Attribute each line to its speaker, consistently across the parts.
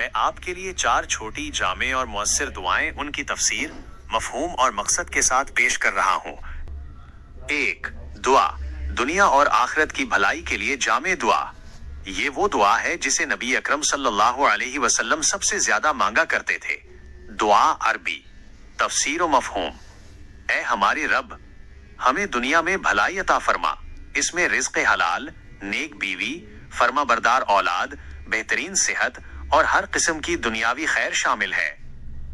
Speaker 1: मैं आपके लिए 4 छोटी जामे और मुअस्सिर दुआएं उनकी तफसीर, मफहूम और मकसद के साथ पेश कर रहा हूँ। 1. दुआ, दुनिया और आखिरत की भलाई के लिए जामे दुआ। ये वो दुआ है जिसे नबी अकरम सल्लल्लाहु अलैहि वसल्लम सबसे ज्यादा मांगा करते थे। दुआ अरबी, तफसीर व मफहूम। ऐ हमारे रब, हमें दुनिया में भलाई अता फरमा, इसमें रिज़्क़ हलाल, नेक बीवी, फर्माबरदार औलाद, बेहतरीन सेहत और हर किस्म की दुनियावी खैर शामिल है।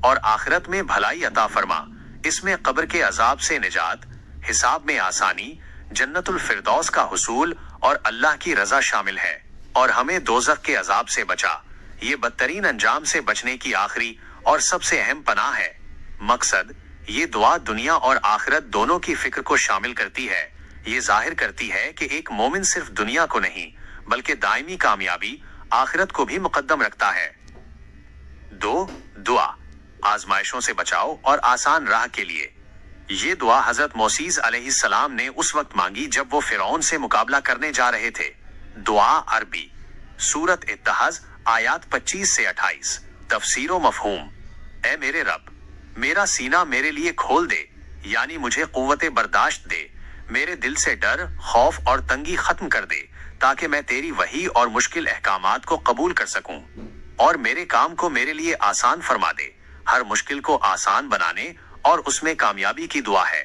Speaker 1: और आखिरत में भलाई अता फरमा, इसमें कब्र के अजाब से निजात, हिसाब में आसानी, जन्नतुल फिरदौस का हुसूल और अल्लाह की रजा शामिल है। और हमें दोज़ख के अजाब से बचा, ये बदतरीन अंजाम से बचने की आखिरी और सबसे अहम पनाह है। मकसद, ये दुआ दुनिया और आखिरत दोनों की फिक्र को शामिल करती है। ये जाहिर करती है कि एक मोमिन सिर्फ दुनिया को नहीं बल्कि दायमी कामयाबी आखिरत को भी मुकद्दम रखता है। 2. दुआ, आजमाइशों से बचाओ और आसान राह के लिए। ये दुआ हजरत मोसीस अलैहिस्सलाम ने उस वक्त मांगी जब वो फिरौन से मुकाबला करने जा रहे थे। दुआ अरबी, सूरत इत्तहाज आयात 25 से 28। तफसीर व मफहूम। ऐ मेरे रब, मेरा सीना मेरे लिए खोल दे, यानी मुझे कुव्वते बर्दाश्त दे, मेरे दिल से डर, खौफ और तंगी खत्म कर दे, ताकि मैं तेरी वही और मुश्किल अहकामात को कबूल कर सकूं। और मेरे काम को मेरे लिए आसान फरमा दे, हर मुश्किल को आसान बनाने और उसमें कामयाबी की दुआ है।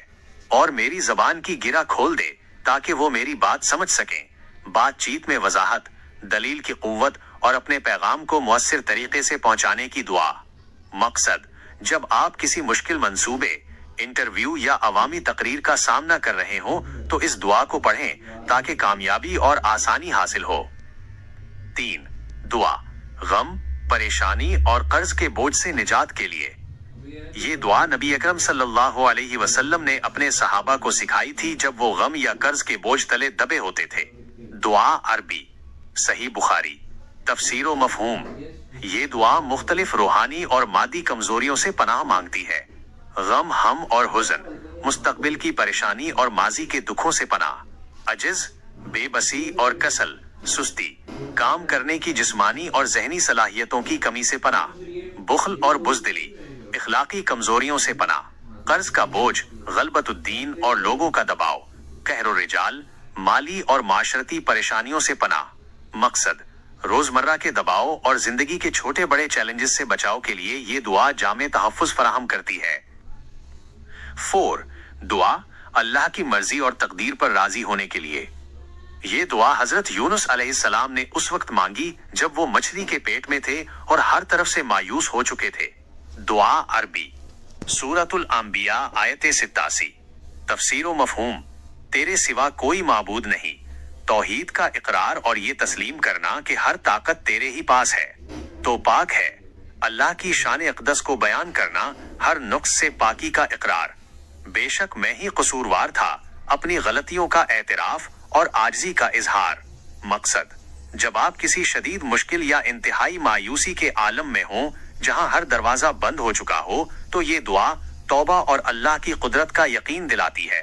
Speaker 1: और मेरी जबान की गिरा खोल दे ताकि वो मेरी बात समझ सकें, बातचीत में वजाहत, दलील की कुव्वत और अपने पैगाम को मुअस्सिर तरीके से पहुंचाने की दुआ। मकसद, जब आप किसी मुश्किल मंसूबे, इंटरव्यू या अवामी तकरीर का सामना कर रहे हो तो इस दुआ को पढ़ें ताकि कामयाबी और आसानी हासिल हो। 3. दुआ, गम, परेशानी और कर्ज के बोझ से निजात के लिए। ये दुआ नबी अकरम सल्लल्लाहु अलैहि वसल्लम ने अपने सहाबा को सिखाई थी जब वो गम या कर्ज के बोझ तले दबे होते थे। दुआ अरबी, सही बुखारी। तफसीर व मफहूम। ये दुआ मुख्तलिफ रूहानी और मादी कमजोरियों से पनाह मांगती है। गम, हम और हुज़न, मुस्तकबिल की परेशानी और माजी के दुखों से पनाह, अजिज, बेबसी और कसल, सुस्ती, काम करने की जिस्मानी और जहनी सलाहियतों की कमी से पनाह, बुख्ल और बुज़दिली, इखलाकी कमजोरियों से पनाह, कर्ज का बोझ, गलबतुद्दीन और लोगों का दबाव, कहरो रिजाल, माली और माशरती परेशानियों से पनाह। मकसद, रोजमर्रा के दबाव और जिंदगी के छोटे बड़े चैलेंजेस से बचाव के लिए ये दुआ जामे तहफ़्फ़ुज़ फराहम करती है। 4. दुआ, अल्लाह की मर्जी और तकदीर पर राजी होने के लिए। ये दुआ हजरत यूनुस अलैहिस्सलाम ने उस वक्त मांगी जब वो मछली के पेट में थे और हर तरफ से मायूस हो चुके थे। दुआ अरबी, सूरतुल अंबिया आयत 87। तफसीर व मफहूम। तेरे सिवा कोई माबूद नहीं, तौहीद का इकरार और ये तस्लीम करना कि हर ताकत तेरे ही पास है, तो पाक है। अल्लाह की शान अक़दस को बयान करना, हर नुक्स से पाकी का इकरार। बेशक मैं ही कसूरवार था, अपनी गलतियों का एतराफ और आजिज़ी का इजहार। मकसद, जब आप किसी शदीद मुश्किल या इंतहाई मायूसी के आलम में हों जहां हर दरवाजा बंद हो चुका हो, तो ये दुआ तौबा और अल्लाह की कुदरत का यकीन दिलाती है।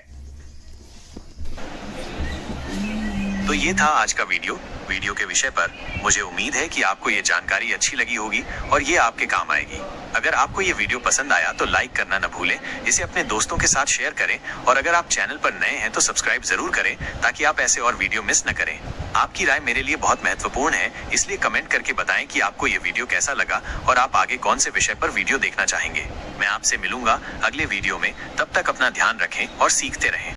Speaker 1: तो ये था आज का वीडियो के विषय पर। मुझे उम्मीद है कि आपको ये जानकारी अच्छी लगी होगी और ये आपके काम आएगी। अगर आपको ये वीडियो पसंद आया तो लाइक करना न भूलें, इसे अपने दोस्तों के साथ शेयर करें और अगर आप चैनल पर नए हैं तो सब्सक्राइब जरूर करें ताकि आप ऐसे और वीडियो मिस न करें। आपकी राय मेरे लिए बहुत महत्वपूर्ण है, इसलिए कमेंट करके बताएं कि आपको ये वीडियो कैसा लगा और आप आगे कौन से विषय पर वीडियो देखना चाहेंगे। मैं आपसे मिलूंगा अगले वीडियो में, तब तक अपना ध्यान रखें और सीखते रहें।